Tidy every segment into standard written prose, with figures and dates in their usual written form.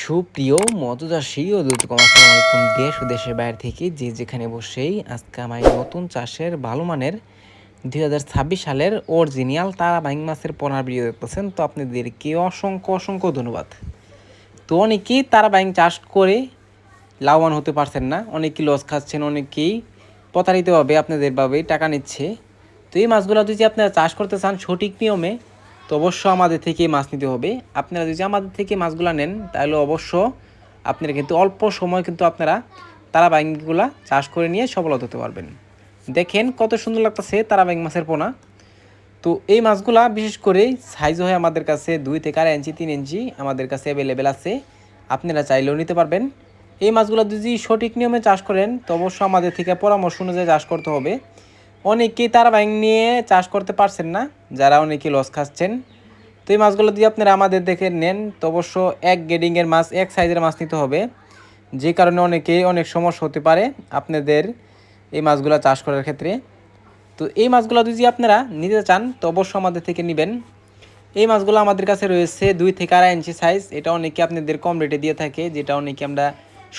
সুপ্রিয় মৎস্যচাষী ও দূতকম আসসালামু আলাইকুম দেশ ও দেশের বাইরে থেকে যে যেখানে বসেই আজকে আমার নতুন চাষের ভালো মানের 2026 সালের অরিজিনাল তারা বাইং মাছের পোনার ভিডিও দেখতেছেন। তো আপনাদেরকে অসংখ্য অসংখ্য ধন্যবাদ। তো অনেকেই তারা বাইং চাষ করে লাভবান হতে পারছেন না, অনেকেই লস খাচ্ছেন, অনেকেই প্রতারিতভাবে আপনাদেরভাবে টাকা নিচ্ছে। তো এই মাছগুলো যদি আপনারা চাষ করতে চান সঠিক নিয়মে, তো অবশ্য আমাদের থেকে মাছ নিতে হবে। আপনারা যদি আমাদের থেকে মাছগুলো নেন তাহলে অবশ্য আপনারা কিন্তু অল্প সময় কিন্তু আপনারা তারা বাইংগুলা চাষ করে নিয়ে সফল হতে পারবেন। দেখেন কত সুন্দর লাগতেছে তারা বাইং মাছের পোনা। তো এই মাছগুলা বিশেষ করে সাইজ হয় আমাদের কাছে 2 থেকে 2.5 ইঞ্চি 3 ইঞ্চি আমাদের কাছে অ্যাভেলেবেল আছে, আপনারা চাইলেও নিতে পারবেন। এই মাছগুলো যদি সঠিক নিয়মে চাষ করেন তো অবশ্য আমাদের থেকে পরামর্শ অনুযায়ী চাষ করতে হবে। অনেকেই তারা বাইং নিয়ে চাষ করতে পারছেন না, যারা অনেকেই লস খাচ্ছেন। তো এই মাছগুলো যদি আপনারা আমাদের দেখে নেন তো অবশ্য এক গ্রেডিংয়ের মাছ, এক সাইজের মাছ নিতে হবে, যে কারণে অনেক সমস্যা হতে পারে আপনাদের এই মাছগুলো চাষ করার ক্ষেত্রে। তো এই মাছগুলো যদি আপনারা নিতে চান তো অবশ্যই আমাদের থেকে নেবেন। এই মাছগুলো আমাদের কাছে রয়েছে 2 থেকে 2.5 ইঞ্চি সাইজ। এটা অনেকে আপনাদের কম রেটে দিয়ে থাকে, যেটা অনেকে আমরা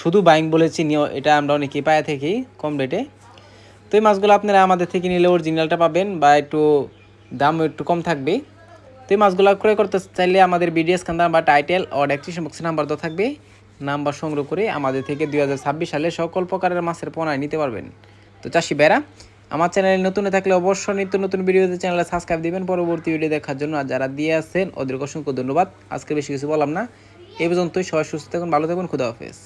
শুধু বাইং বলে চিনি, এটা আমরা অনেকেই পায়ে থাকি কম রেটে। তো এই মাছগুলো আপনারা আমাদের থেকে নিলে অরিজিনালটা পাবেন বা একটু দাম একটু কম থাকবে। তো এই মাছগুলো ক্রয় করতে চাইলে আমাদের বিডিএস খান বা টাইটেল ও ডেসক্রিপশন বক্সে নাম্বার দেওয়া থাকবে, নাম্বার সংগ্রহ করে আমাদের থেকে 2026 সালে সকল প্রকারের মাছের পোনা নিতে পারবেন। তো চাষি বেড়া আমার চ্যানেলে নতুন থাকলে অবশ্যই নিত্য নতুন ভিডিওতে চ্যানেলে সাবস্ক্রাইব দিবেন পরবর্তী ভিডিও দেখার জন্য। আর যারা দিয়ে আছেন ওদেরকে অসংখ্য ধন্যবাদ। আজকে বেশি কিছু বললাম না, এই পর্যন্তই। সবাই সুস্থ থাকুন, ভালো থাকুন, খুদা হাফেজ।